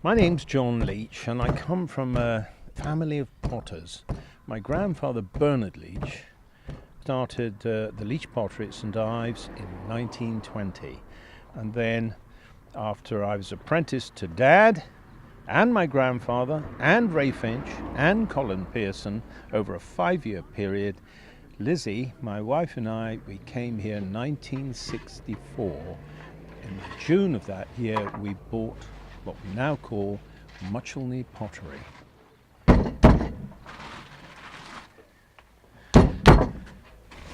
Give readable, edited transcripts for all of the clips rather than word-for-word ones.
My name's John Leach, and I come from a family of potters. My grandfather, Bernard Leach, started the Leach pottery at St Ives in 1920. And then, after I was apprenticed to Dad, and my grandfather, and Ray Finch, and Colin Pearson, over a 5-year period, Lizzie, my wife, and I, we came here in 1964. In June of that year, we bought what we now call Muchelney Pottery.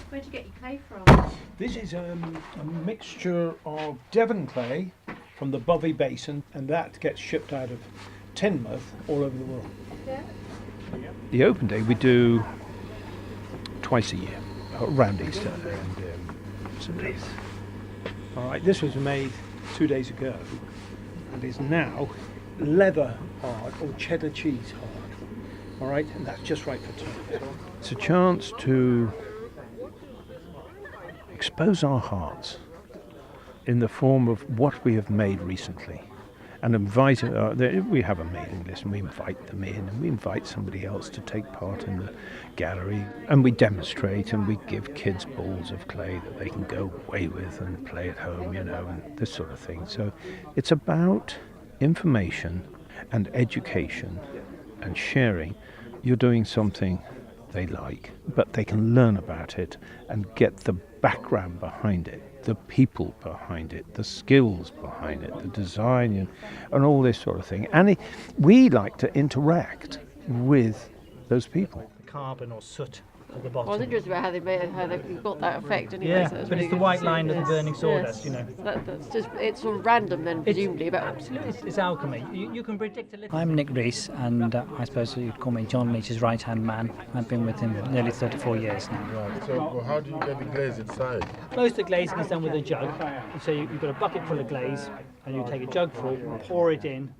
Where'd you get your clay from? This is a mixture of Devon clay from the Bovey Basin, and that gets shipped out of Teignmouth all over the world. Yeah. The open day we do twice a year, around Easter and some days. All right, this was made 2 days ago and is now leather hard or cheddar cheese hard. All right, and that's just right for time. It's a chance to expose our hearts in the form of what we have made recently, and invite. We have a mailing list, and we invite them in, and we invite somebody else to take part in the gallery, and we demonstrate, and we give kids balls of clay that they can go away with and play at home, and this sort of thing. So it's about information and education and sharing. You're doing something they like, but they can learn about it and get the background behind it, the people behind it, the skills behind it, the design and all this sort of thing. And we like to interact with those people. Carbon or soot at the bottom. I was interested about how they've got that effect anyway. Yeah, so but really it's the good white to see. line of the Yes, burning sawdust, yes. you know. That's just, it's sort of random then, presumably. Absolutely, it's alchemy. You can predict a little. I'm Nick Rees, and I suppose you'd call me John Leach's right-hand man. I've been with him nearly 34 years now. Right, so how do you get the glaze inside? Most of the glazing is done with a jug. So you've got a bucket full of glaze, and you take a jug full, pour it in.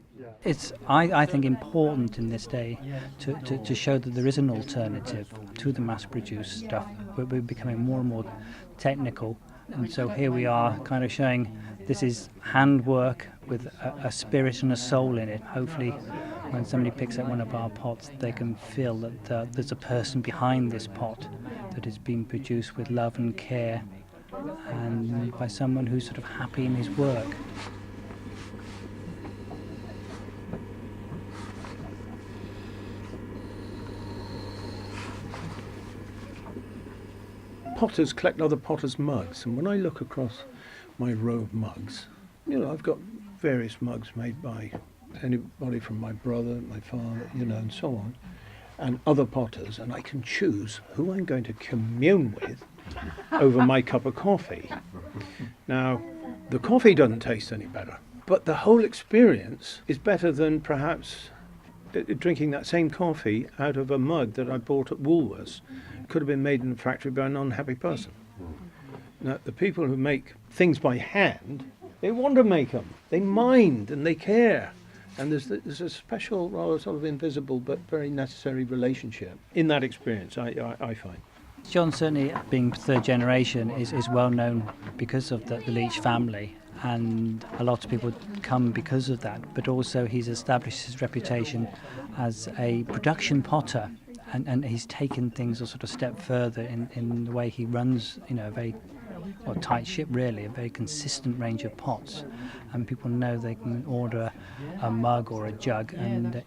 It's, I think, important in this day to show that there is an alternative to the mass-produced stuff. We're becoming more and more technical, and so here we are kind of showing this is handwork with a spirit and a soul in it. Hopefully when somebody picks up one of our pots, they can feel that there's a person behind this pot that is being produced with love and care, and by someone who's sort of happy in his work. Potters collect other potters' mugs, and when I look across my row of mugs, I've got various mugs made by anybody from my brother, my father, and so on, and other potters, and I can choose who I'm going to commune with over my cup of coffee. Now, the coffee doesn't taste any better, but the whole experience is better than perhaps drinking that same coffee out of a mug that I bought at Woolworths. It could have been made in a factory by an unhappy person. Now, the people who make things by hand, they want to make them. They mind and they care. And there's a special, rather sort of invisible but very necessary relationship in that experience, I find. John, certainly being third generation, is well known because of the Leach family, and a lot of people come because of that, but also he's established his reputation as a production potter, and he's taken things a sort of step further in the way he runs a very tight ship, really, a very consistent range of pots, and people know they can order a mug or a jug, and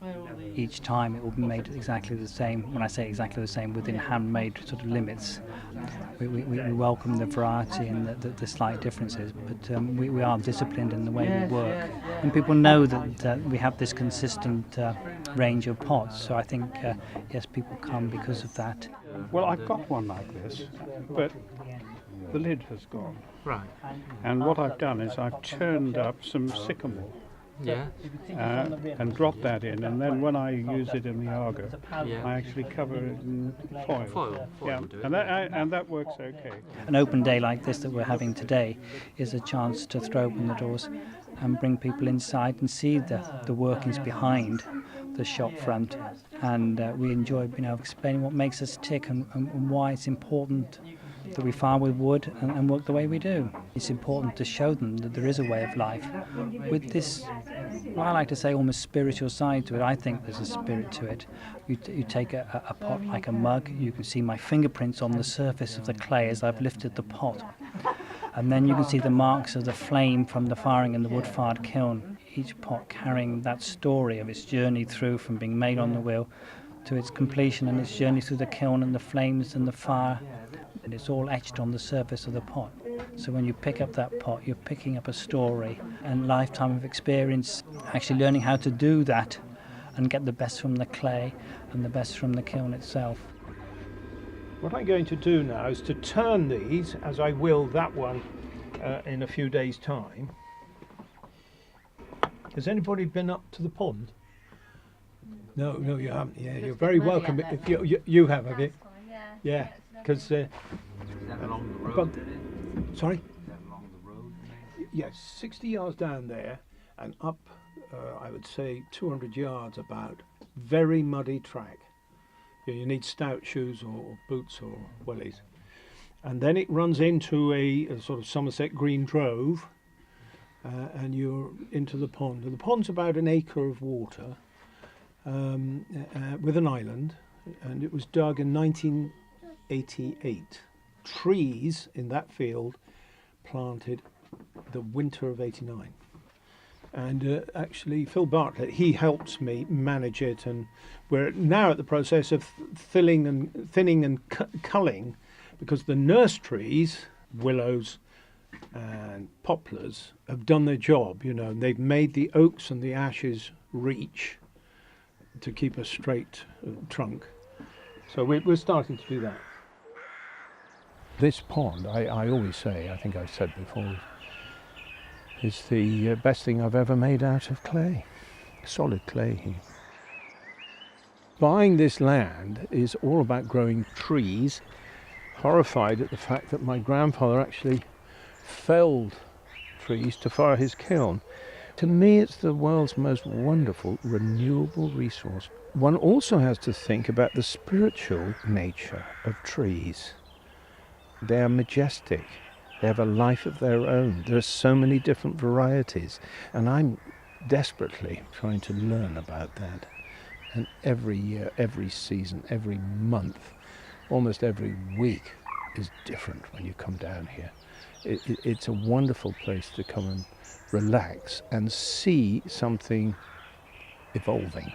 each time it will be made exactly the same. When I say exactly the same, within handmade sort of limits. We welcome the variety and the slight differences, but we are disciplined in the way we work, and people know that we have this consistent range of pots, so I think yes, people come because of that. Well, I've got one like this, but the lid has gone. Right. And what I've done is I've turned up some sycamore. Yeah. And dropped that in, and then when I use it in the Argo, Yeah. I actually cover it in foil. Foil Yeah, will do it. and that works okay. An open day like this that we're having today is a chance to throw open the doors and bring people inside and see the workings behind the shop front, and we enjoy explaining what makes us tick and why it's important that we fire with wood and work the way we do. It's important to show them that there is a way of life with this, what I like to say, almost spiritual side to it. I think there's a spirit to it. You take a pot like a mug, you can see my fingerprints on the surface of the clay as I've lifted the pot. And then you can see the marks of the flame from the firing in the wood-fired kiln, each pot carrying that story of its journey through from being made on the wheel to its completion and its journey through the kiln and the flames and the fire. And it's all etched on the surface of the pot. So when you pick up that pot, you're picking up a story and lifetime of experience, actually learning how to do that and get the best from the clay and the best from the kiln itself. What I'm going to do now is to turn these, as I will that one in a few days' time. Has anybody been up to the pond? No, you haven't. Yeah, you're very welcome. If you have you? Yeah, because. Sorry. Yes, 60 yards down there and up. I would say 200 yards about. Very muddy track. You need stout shoes or boots or wellies. And then it runs into a sort of Somerset green drove, and you're into the pond. And the pond's about an acre of water with an island, and it was dug in 1988. Trees in that field planted the winter of '89. And actually, Phil Bartlett, he helps me manage it, and we're now at the process of thinning and culling, because the nurse trees, willows and poplars, have done their job. You know, they've made the oaks and the ashes reach to keep a straight trunk. So we're starting to do that. This pond, I always say, I think I've said before, is the best thing I've ever made out of clay, solid clay. Buying this land is all about growing trees, horrified at the fact that my grandfather actually felled trees to fire his kiln. To me, it's the world's most wonderful renewable resource. One also has to think about the spiritual nature of trees. They are majestic. They have a life of their own. There are so many different varieties, and I'm desperately trying to learn about that. And every year, every season, every month, almost every week is different when you come down here. It's a wonderful place to come and relax and see something evolving.